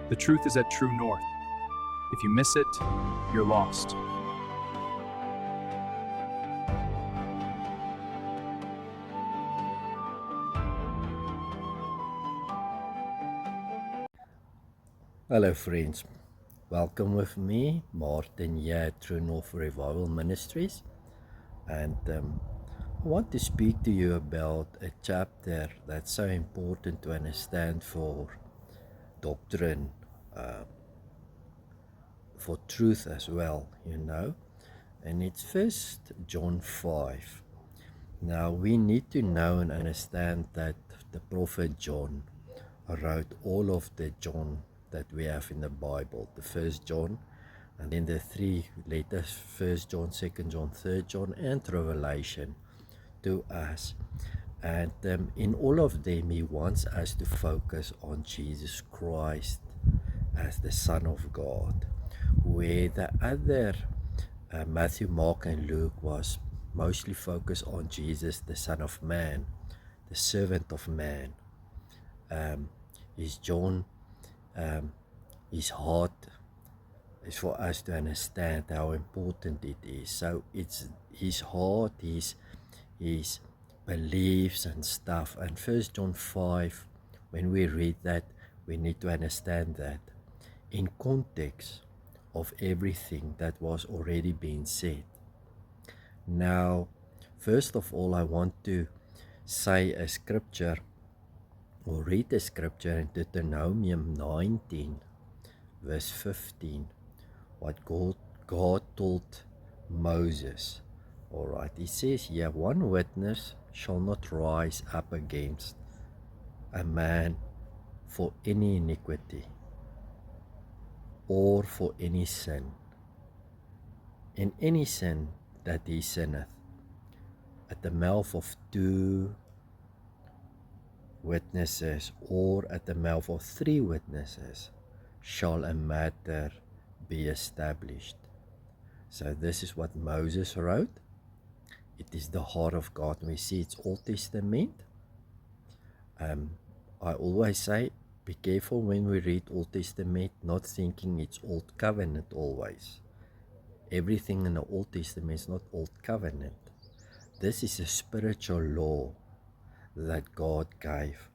The truth is at true north. If you miss it, you're lost. Hello, friends. Welcome with me, Martin, here at True North Revival Ministries. And I want to speak to you about a chapter that's so important to understand for doctrine, for truth as well, And it's First John 5. Now, we need to know and understand that the prophet John wrote all of the John that we have in the Bible, the First John, and then the three letters, First John, Second John, Third John, and Revelation to us. And in all of them, he wants us to focus on Jesus Christ as the Son of God, where the other Matthew, Mark, and Luke was mostly focused on Jesus, the Son of Man, the servant of man. His John, his heart is for us to understand how important it is. So it's his heart, his beliefs and stuff. And First John 5, when we read that, we need to understand that in context of everything that was already being said. Now, first of all, I want to say a scripture or read a scripture in Deuteronomy 19, verse 15, what God told Moses. All right, he says here, one witness shall not rise up against a man for any iniquity or for any sin. In any sin that he sinneth, at the mouth of two witnesses or at the mouth of three witnesses shall a matter be established. So this is what Moses wrote. It is the heart of God. We see it's Old Testament. I always say, be careful when we read Old Testament, not thinking it's Old Covenant always. Everything in the Old Testament is not Old Covenant. This is a spiritual law that God gave.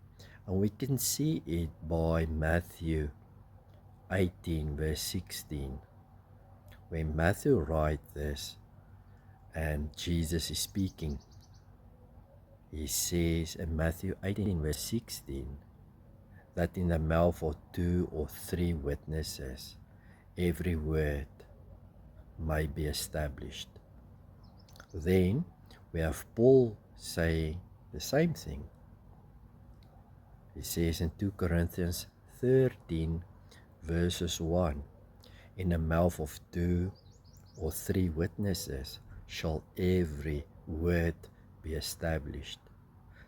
And we can see it by Matthew 18, verse 16. When Matthew writes this, and Jesus is speaking, he says in Matthew 18, verse 16, that in the mouth of two or three witnesses, every word may be established. Then we have Paul saying the same thing. He says in 2 Corinthians 13, verses 1, in the mouth of two or three witnesses shall every word be established.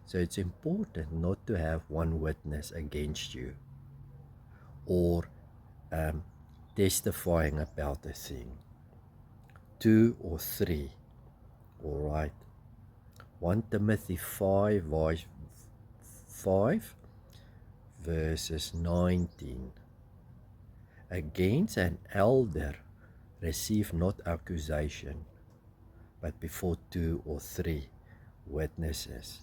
So it's important not to have one witness against you or testifying about a thing. Two or three, all right. 1 Timothy 5, verses 19. Against an elder receive not accusation, but before two or three witnesses.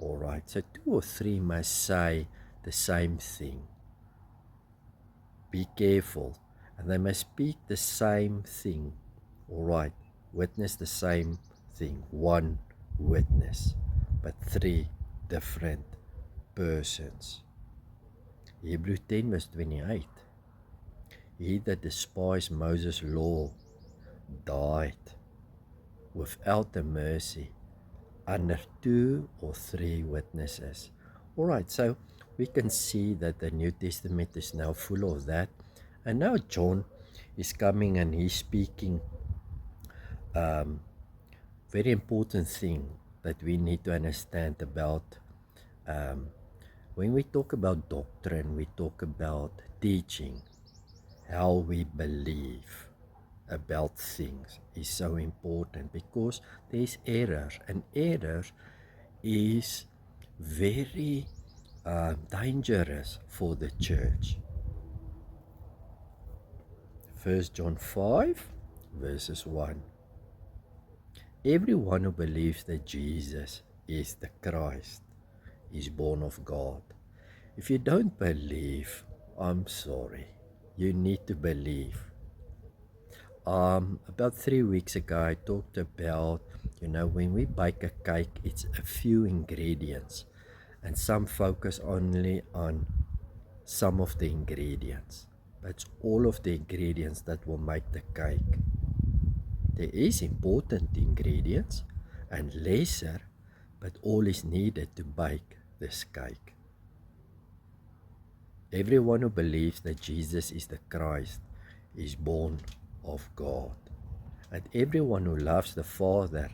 All right, so two or three must say the same thing. Be careful, and they must speak the same thing. All right, witness the same thing. One witness, but three different persons. Hebrews 10, verse 28. He that despised Moses' law died without the mercy under two or three witnesses. All right, so we can see that the New Testament is now full of that. And now John is coming and he's speaking very important thing that we need to understand about when we talk about doctrine, we talk about teaching. How we believe about things is so important because there's error, and error is very dangerous for the church. 1 John 5, verses 1. Everyone who believes that Jesus is the Christ is born of God. If you don't believe, I'm sorry. You need to believe. About 3 weeks ago, I talked about, when we bake a cake, it's a few ingredients, and some focus only on some of the ingredients. But it's all of the ingredients that will make the cake. There is important ingredients and lesser, but all is needed to bake this cake. Everyone who believes that Jesus is the Christ is born of God. And everyone who loves the Father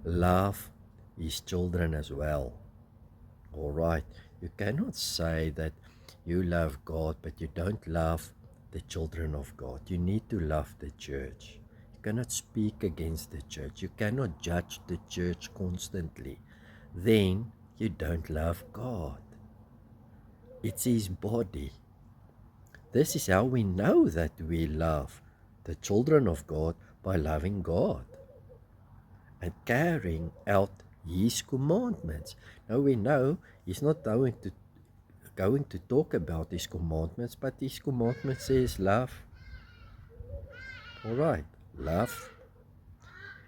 loves his children as well. All right, you cannot say that you love God, but you don't love the children of God. You need to love the church. You cannot speak against the church. You cannot judge the church constantly. Then you don't love God. It's his body. This is how we know that we love the children of God, by loving God and carrying out his commandments. Now we know he's not going to talk about his commandments, but his commandment says love. All right, love.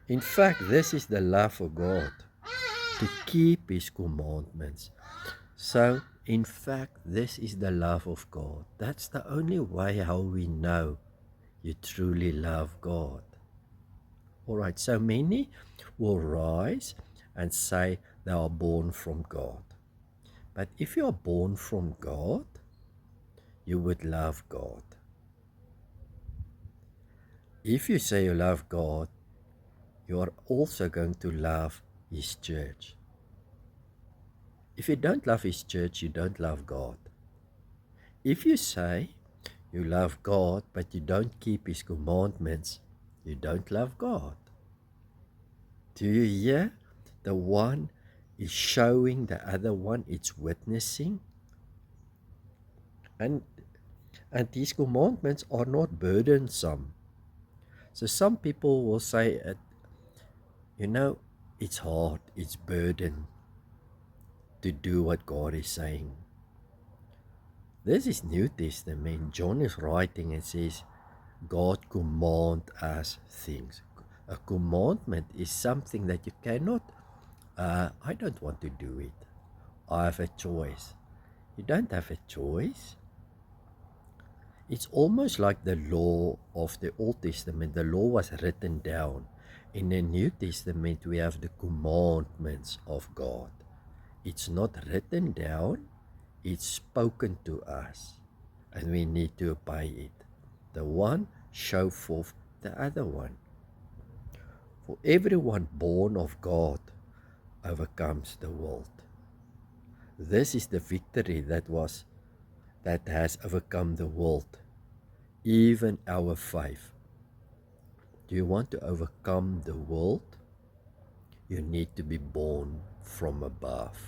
In fact, this is the love of God, to keep his commandments. So, in fact, this is the love of God. That's the only way how we know you truly love God. All right, so many will rise and say they are born from God. But if you are born from God, you would love God. If you say you love God, you are also going to love his church. If you don't love his church, you don't love God. If you say you love God, but you don't keep his commandments, you don't love God. Do you hear? The one is showing the other one, it's witnessing. And these commandments are not burdensome. So some people will say, it's hard, it's burden to do what God is saying. This is New Testament. John is writing and says, God command us things. A commandment is something that you cannot, I don't want to do it. I have a choice. You don't have a choice. It's almost like the law of the Old Testament. The law was written down. In the New Testament, we have the commandments of God. It's not written down, it's spoken to us, and we need to obey it. The one show forth the other one. For everyone born of God overcomes the world. This is the victory that has overcome the world, even our faith. Do you want to overcome the world? You need to be born from above.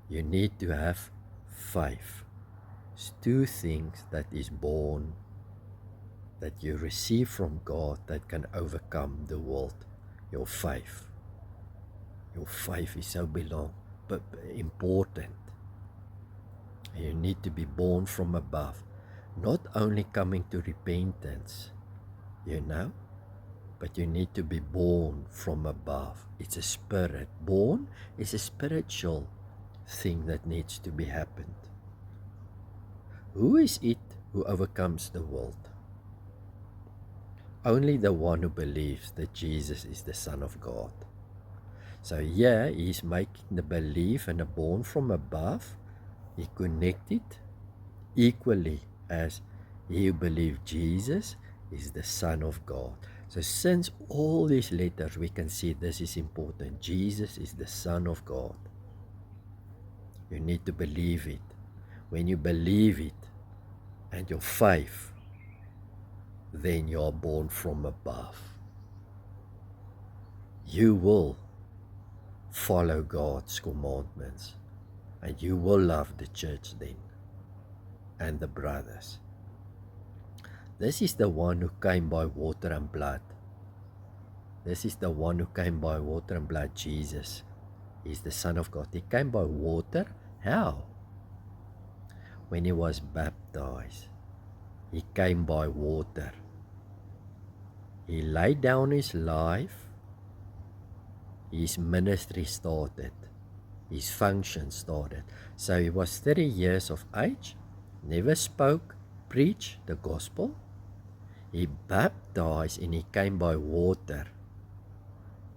You need to have faith. It's two things that is born, that you receive from God, that can overcome the world. Your faith. Your faith is so important. You need to be born from above. Not only coming to repentance, but you need to be born from above. It's a spirit. Born is a spiritual thing that needs to be happened. Who is it who overcomes the world? Only the one who believes that Jesus is the Son of God. So yeah, he's making the belief and the born from above, he connected equally as he who believes Jesus is the Son of God. So since all these letters, we can see this is important. Jesus is the Son of God. You need to believe it. When you believe it and your faith, then you are born from above. You will follow God's commandments, and you will love the church then, and the brothers. This is the one who came by water and blood. This is the one who came by water and blood, Jesus. He's the Son of God. He came by water. How? When he was baptized, he came by water. He laid down his life. His ministry started. His function started. So he was 30 years of age, never spoke, preached the gospel. He baptized and he came by water.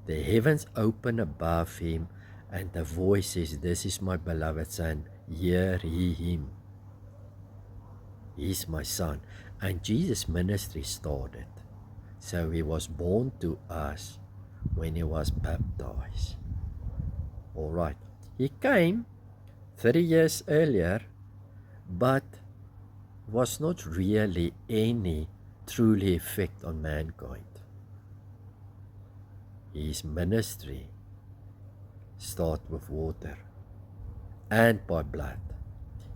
The heavens opened above him, and the voice says, "This is my beloved Son, hear ye him." He's my Son. And Jesus' ministry started. So he was born to us when he was baptized. All right. He came 30 years earlier, but was not really any truly effect on mankind. His ministry started with water and by blood.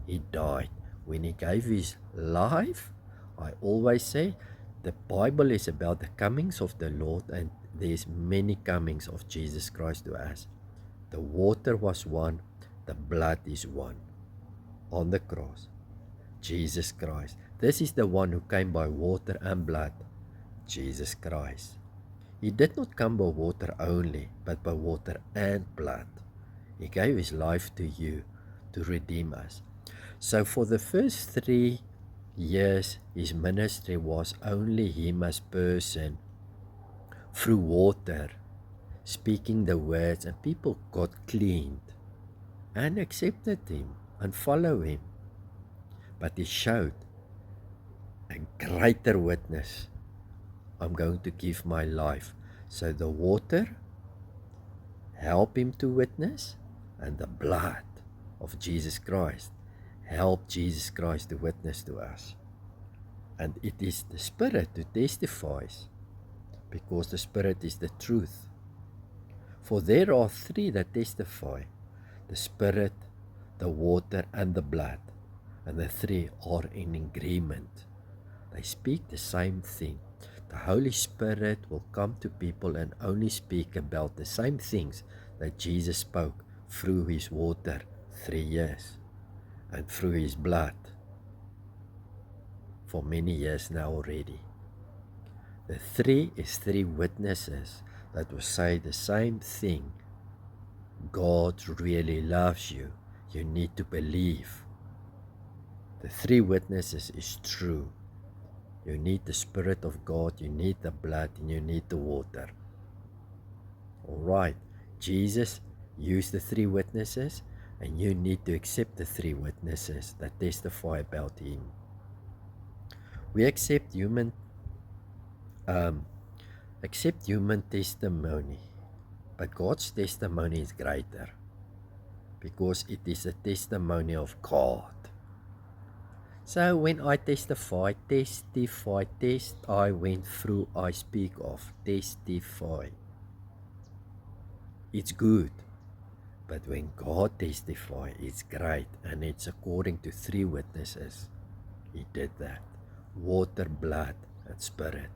He died. When he gave his life, I always say, the Bible is about the comings of the Lord, and there's many comings of Jesus Christ to us. The water was one, the blood is one. On the cross, Jesus Christ. This is the one who came by water and blood, Jesus Christ. He did not come by water only, but by water and blood. He gave his life to you to redeem us. So for the first 3 years, his ministry was only him as person through water, speaking the words, and people got cleaned and accepted him and followed him. But he showed a greater witness. I'm going to give my life. So the water helped him to witness, and the blood of Jesus Christ helped Jesus Christ to witness to us. And it is the Spirit who testifies, because the Spirit is the truth. For there are 3 that testify, the Spirit, the water, and the blood. And the 3 are in agreement. They speak the same thing. The Holy Spirit will come to people and only speak about the same things that Jesus spoke through his water 3 years and through his blood for many years now already. The 3 is 3 witnesses that will say the same thing. God really loves you. You need to believe. The 3 witnesses is true. You need the Spirit of God, you need the blood, and you need the water. All right. Jesus used the 3 witnesses, and you need to accept the 3 witnesses that testify about him. We accept human testimony, but God's testimony is greater, because it is a testimony of God. So when I testify, I went through, I speak of, testify. It's good. But when God testifies, it's great, and it's according to 3 witnesses. He did that. Water, blood, and Spirit.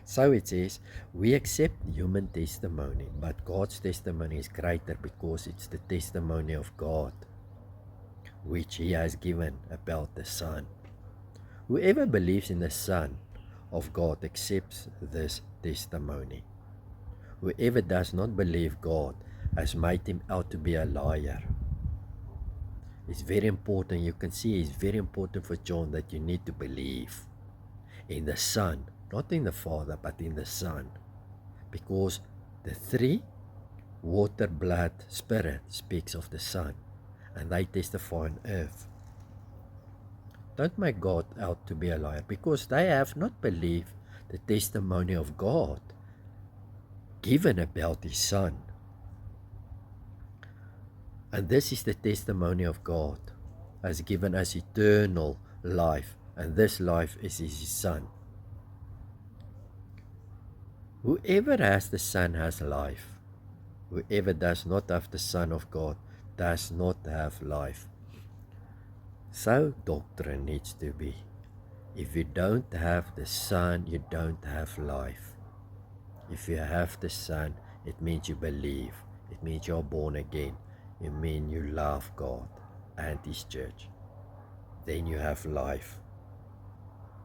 So it says, we accept human testimony, but God's testimony is greater, because it's the testimony of God, which he has given about the Son. Whoever believes in the Son of God accepts this testimony. Whoever does not believe God has made him out to be a liar. It's very important. You can see it's very important for John that you need to believe in the Son, not in the Father, but in the Son. Because the 3, water, blood, Spirit, speaks of the Son, and they testify on earth. Don't make God out to be a liar, because they have not believed the testimony of God given about his Son. And this is the testimony of God, has given us eternal life, and this life is his Son. Whoever has the Son has life. Whoever does not have the Son of God does not have life. So doctrine needs to be If you don't have the Son, you don't have life. If you have the Son, it means you believe. It means you're born again. It means you love God and His church. Then you have life.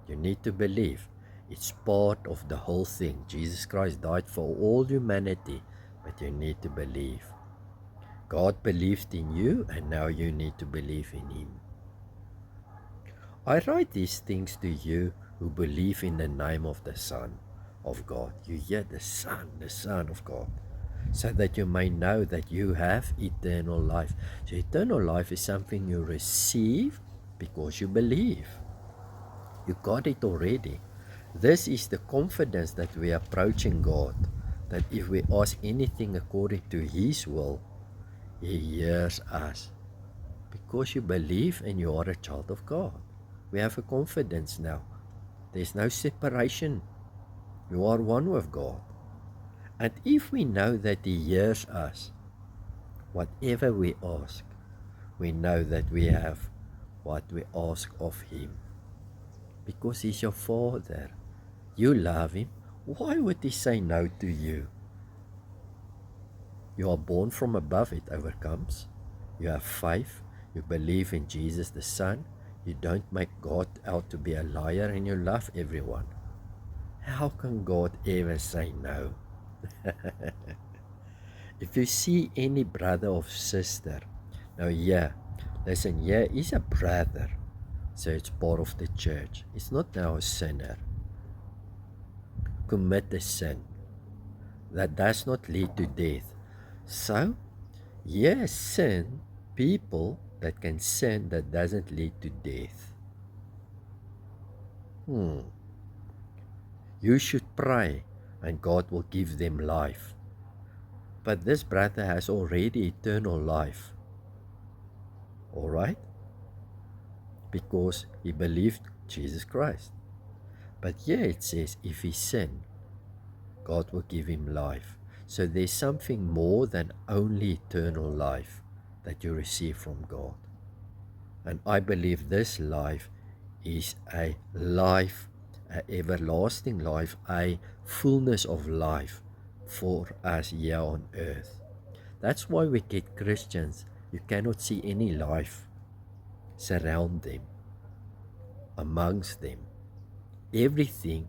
You need to believe. It's part of the whole thing. Jesus Christ died for all humanity, but you need to believe. God believed in you, and now you need to believe in Him. I write these things to you who believe in the name of the Son of God. You hear the Son of God, so that you may know that you have eternal life. So eternal life is something you receive because you believe. You got it already. This is the confidence that we are approaching God, that if we ask anything according to His will, He hears us. Because you believe and you are a child of God. We have a confidence now. There's no separation. You are one with God. And if we know that He hears us, whatever we ask, we know that we have what we ask of Him. Because He's your Father. You love Him. Why would He say no to you? You are born from above, it overcomes. You have faith. You believe in Jesus the Son. You don't make God out to be a liar, and you love everyone. How can God ever say no? If you see any brother or sister, now listen, here is a brother, so it's part of the church. It's not now a sinner. Commit a sin that does not lead to death. So, sin, people that can sin that doesn't lead to death. You should pray and God will give them life. But this brother has already eternal life. Alright? Because he believed Jesus Christ. But here it says, if he sin, God will give him life. So there's something more than only eternal life that you receive from God. And I believe this life is a life, an everlasting life, a fullness of life for us here on earth. That's why we get Christians. You cannot see any life surround them, amongst them. Everything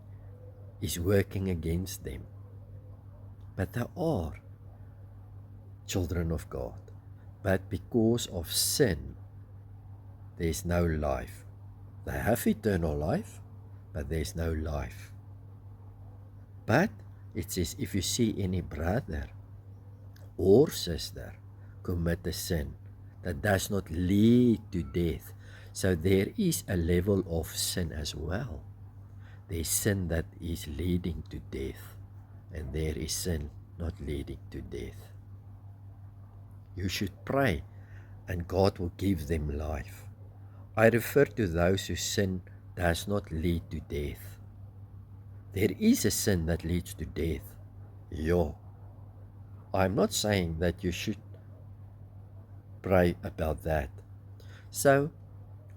is working against them. But they are children of God. But because of sin, there is no life. They have eternal life, but there is no life. But it says, if you see any brother or sister commit a sin that does not lead to death, so there is a level of sin as well. There is sin that is leading to death, and there is sin not leading to death. You should pray, and God will give them life. I refer to those whose sin does not lead to death. There is a sin that leads to death. Yeah. I'm not saying that you should pray about that. So,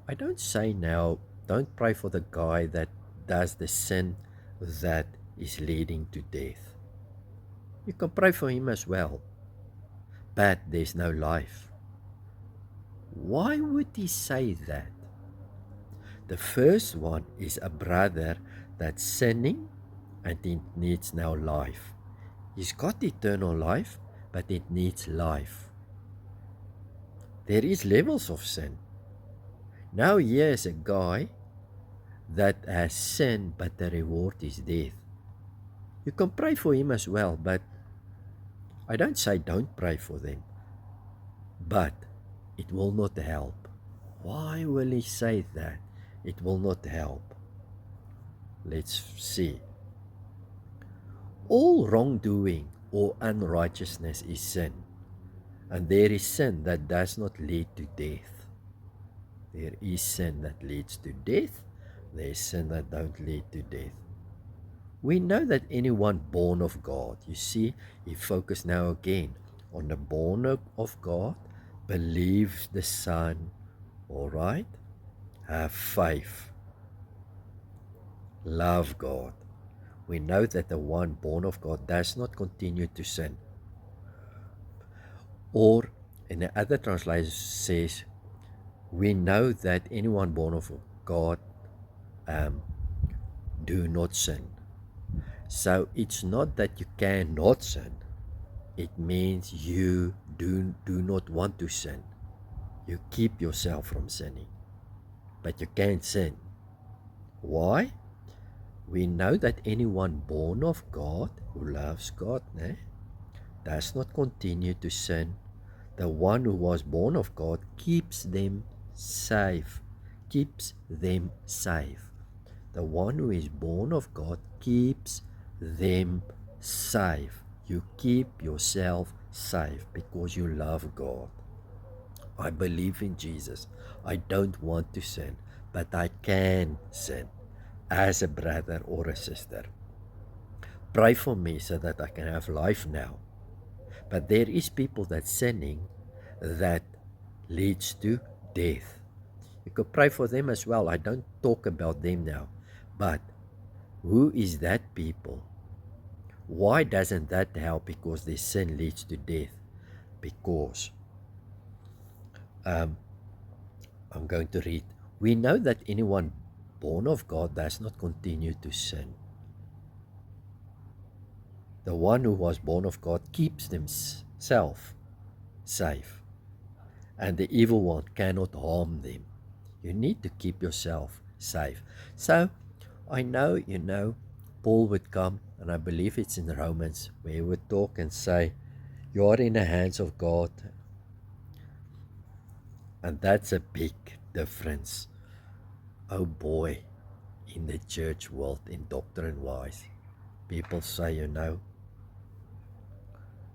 I don't say now, don't pray for the guy that does the sin that is leading to death. You can pray for him as well. But there's no life. Why would he say that? The first one is a brother that's sinning and it needs now life. He's got eternal life, but it needs life. There is levels of sin. Now here's a guy that has sinned, but the reward is death. You can pray for him as well, but I don't say don't pray for them. But it will not help. Why will he say that? It will not help. Let's see. All wrongdoing or unrighteousness is sin, and there is sin that does not lead to death. There is sin that leads to death. There is sin that don't lead to death. We know that anyone born of God, you see, he focused now again on the born of God, believes the Son, all right, have faith. love God. We know that the one born of God does not continue to sin. Or in the other translation says, we know that anyone born of God do not sin. So it's not that you cannot sin. It means you do not want to sin. You keep yourself from sinning. But you can't sin. Why? We know that anyone born of God, who loves God, does not continue to sin. The one who was born of God keeps them safe. Keeps them safe. The one who is born of God keeps them safe. You keep yourself safe because you love God. I believe in Jesus. I don't want to sin, but I can sin as a brother or a sister. Pray for me so that I can have life now. But there is people that sinning that leads to death. You could pray for them as well. I don't talk about them now. But who is that people? Why doesn't that help? Because their sin leads to death. Because I'm going to read. We know that anyone born of God does not continue to sin. The one who was born of God keeps himself safe, and the evil one cannot harm them. You need to keep yourself safe. So, I know, Paul would come, and I believe it's in Romans, where he would talk and say, you are in the hands of God. And that's a big difference. Oh boy, in the church world, in doctrine-wise, people say,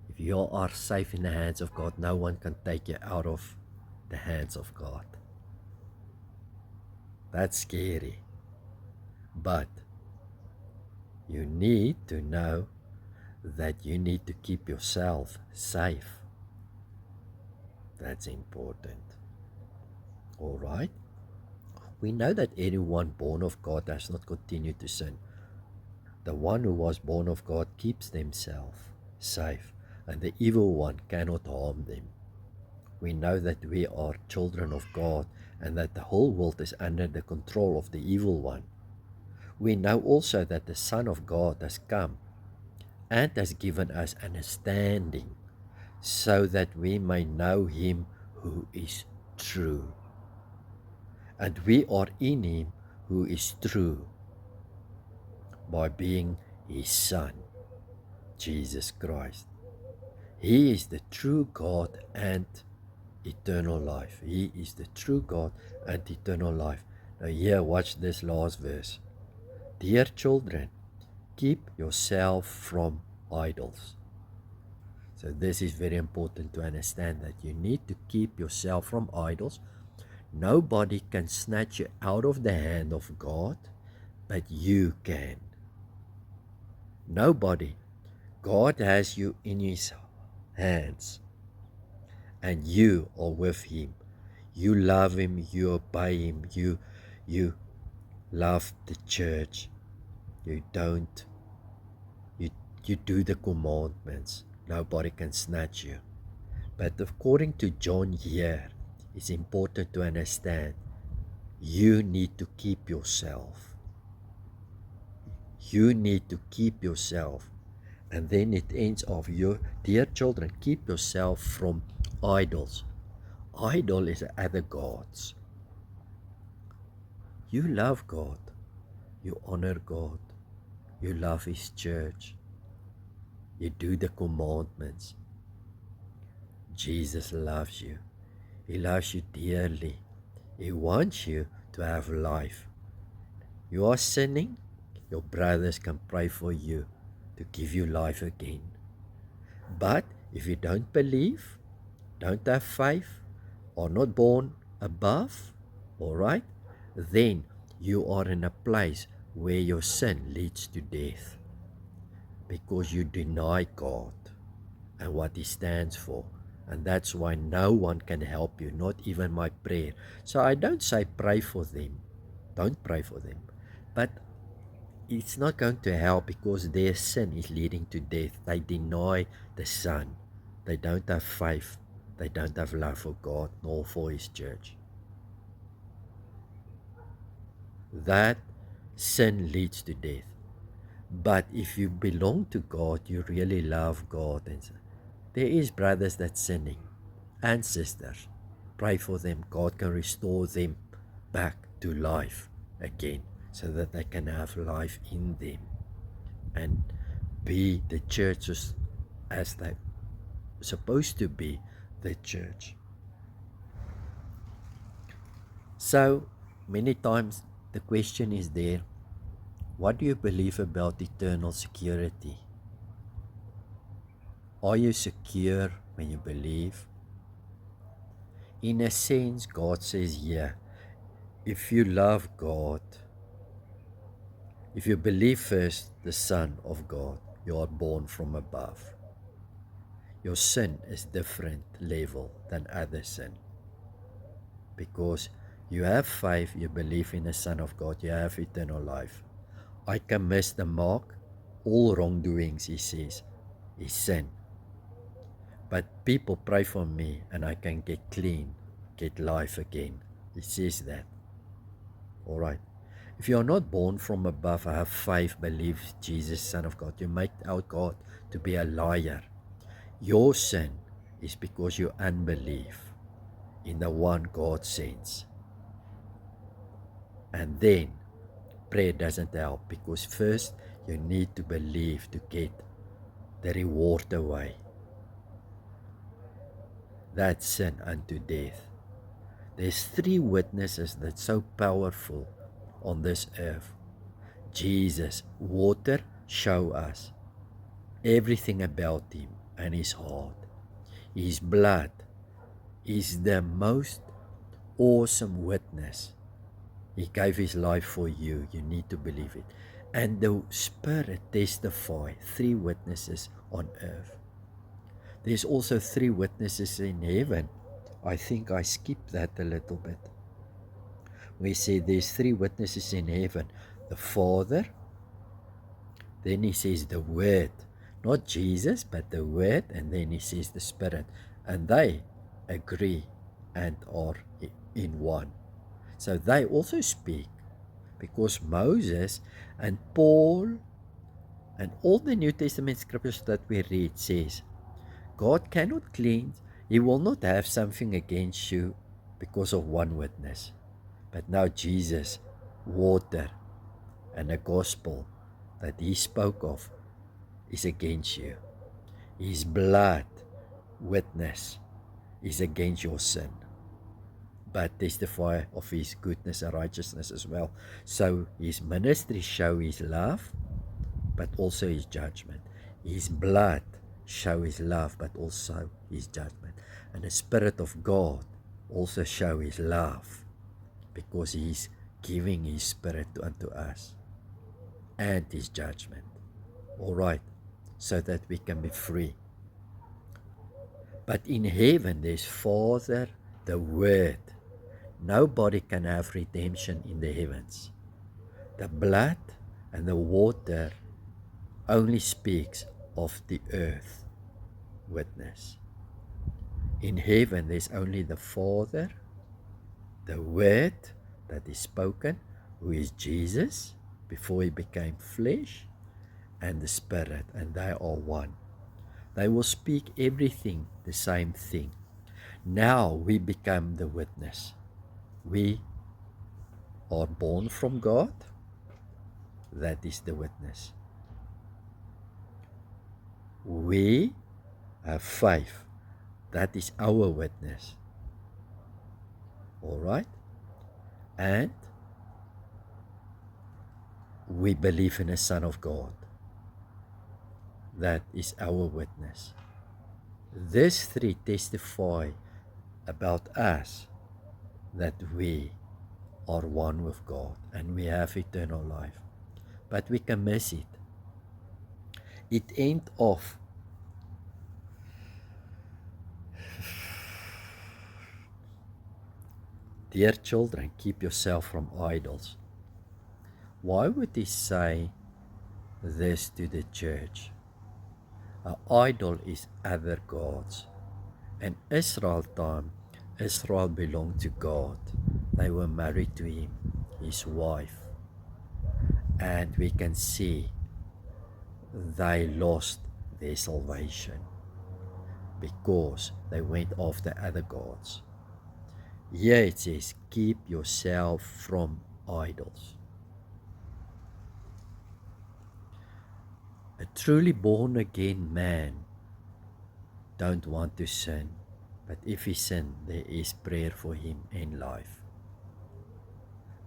if you are safe in the hands of God, no one can take you out of the hands of God. That's scary. But you need to know that you need to keep yourself safe. That's important. All right? We know that anyone born of God does not continue to sin. The one who was born of God keeps themselves safe, and the evil one cannot harm them. We know that we are children of God, and that the whole world is under the control of the evil one. We know also that the Son of God has come and has given us understanding, so that we may know him who is true. And we are in him who is true, by being his Son, Jesus Christ. He is the true God and eternal life. He is the true God and eternal life. Now here, watch this last verse. Dear children, keep yourself from idols. So this is very important to understand, that you need to keep yourself from idols. Nobody can snatch you out of the hand of God, but you can. Nobody. God has you in his hands, and you are with him. You love him, you obey him, you love the church. You do the commandments. Nobody can snatch you. But according to John here, it's important to understand, you need to keep yourself. You need to keep yourself. And then it ends off, your dear children, keep yourself from idols. Idol is other gods. You love God. You honor God. You love his church. You do the commandments. Jesus loves you. He loves you dearly. He wants you to have life. You are sinning, your brothers can pray for you to give you life again. But if you don't believe, don't have faith, are not born above, all right, then you are in a place where your sin leads to death, because you deny God and what he stands for. And that's why no one can help you, not even my prayer. So I don't say pray for them. Don't pray for them. But it's not going to help because their sin is leading to death. They deny the Son. They don't have faith. They don't have love for God nor for His church. That sin leads to death. But if you belong to God, you really love God. And there is brothers that's sinning and sisters. Pray for them. God can restore them back to life again so that they can have life in them and be the church as they're supposed to be the church. So many times the question is there, what do you believe about eternal security? Are you secure when you believe? In a sense, God says, yeah, if you love God, if you believe first the Son of God, you are born from above. Your sin is different level than other sin. Because you have faith, you believe in the Son of God, you have eternal life. I can miss the mark. All wrongdoings, he says, is sin. But people pray for me and I can get clean, get life again. He says that. All right. If you are not born from above, I have faith, believe Jesus, Son of God, you make out God to be a liar. Your sin is because you unbelief in the one God sends. And then prayer doesn't help because first you need to believe to get the reward away. That's sin unto death. There's 3 witnesses that's so powerful on this earth. Jesus, water, show us everything about him and his heart. His blood is the most awesome witness. He gave his life for you. You need to believe it. And the Spirit testify, 3 witnesses on earth. There's also 3 witnesses in heaven. I think I skipped that a little bit. We say there's 3 witnesses in heaven. The Father, then he says the Word. Not Jesus, but the Word, and then he says the Spirit. And they agree and are in one. So they also speak because Moses and Paul and all the New Testament scriptures that we read says God cannot cleanse. He will not have something against you because of one witness. But now Jesus, water, and the gospel that he spoke of is against you. His blood, witness, is against your sin, but testify of his goodness and righteousness as well. So his ministry show his love, but also his judgment. His blood show his love, but also his judgment. And the Spirit of God also show his love, because he is giving his Spirit unto us, and his judgment. All right, so that we can be free. But in heaven there's Father, the Word. Nobody can have redemption in the heavens. The blood and the water only speaks of the earth witness. In heaven there's only the Father, the Word that is spoken, who is Jesus before he became flesh, and the Spirit, and they are one. They will speak everything the same thing. Now we become the witness. We are born from God. That is the witness. We have faith. That is our witness. All right? And we believe in the Son of God. That is our witness. These 3 testify about us, that we are one with God and we have eternal life. But we can miss it. It ain't off. Dear children, keep yourself from idols. Why would he say this to the church. An idol is other gods. In Israel time, Israel belonged to God. They were married to him, his wife. And we can see they lost their salvation because they went after other gods. Here it says, keep yourself from idols. A truly born again man don't want to sin, but if he sin, there is prayer for him in life.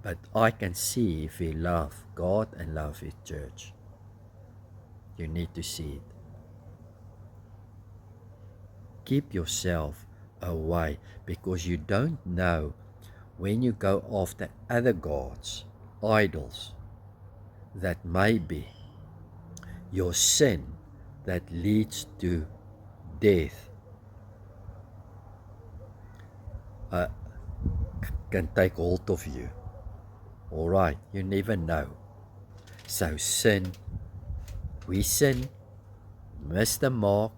But I can see if he love God and love his church. You need to see it. Keep yourself away, because you don't know when you go after other gods, idols, that may be your sin that leads to death can take hold of you. Alright, you never know. So sin, we sin, miss the mark,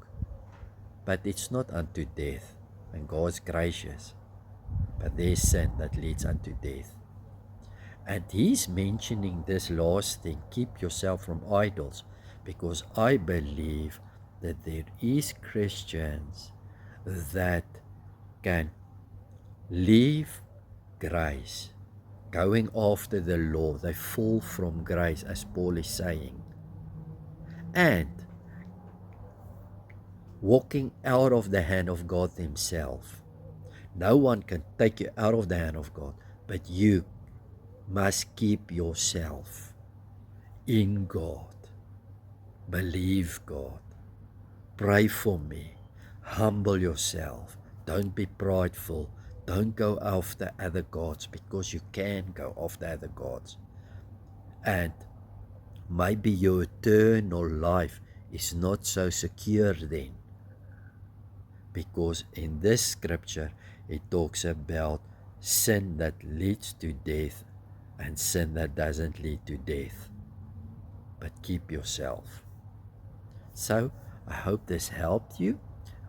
but it's not unto death. And God's gracious. But there's sin that leads unto death. And he's mentioning this last thing, keep yourself from idols, because I believe that there is Christians that can leave grace, going after the law. They fall from grace, as Paul is saying, and walking out of the hand of God himself. No one can take you out of the hand of God, but you must keep yourself in God. Believe God. Pray for me. Humble yourself. Don't be prideful. Don't go after other gods, because you can go after other gods. And maybe your eternal life is not so secure then, because in this scripture it talks about sin that leads to death and sin that doesn't lead to death. But keep yourself. So I hope this helped you,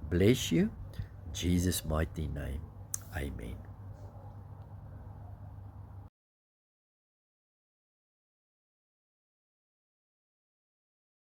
bless you. In Jesus' mighty name, amen.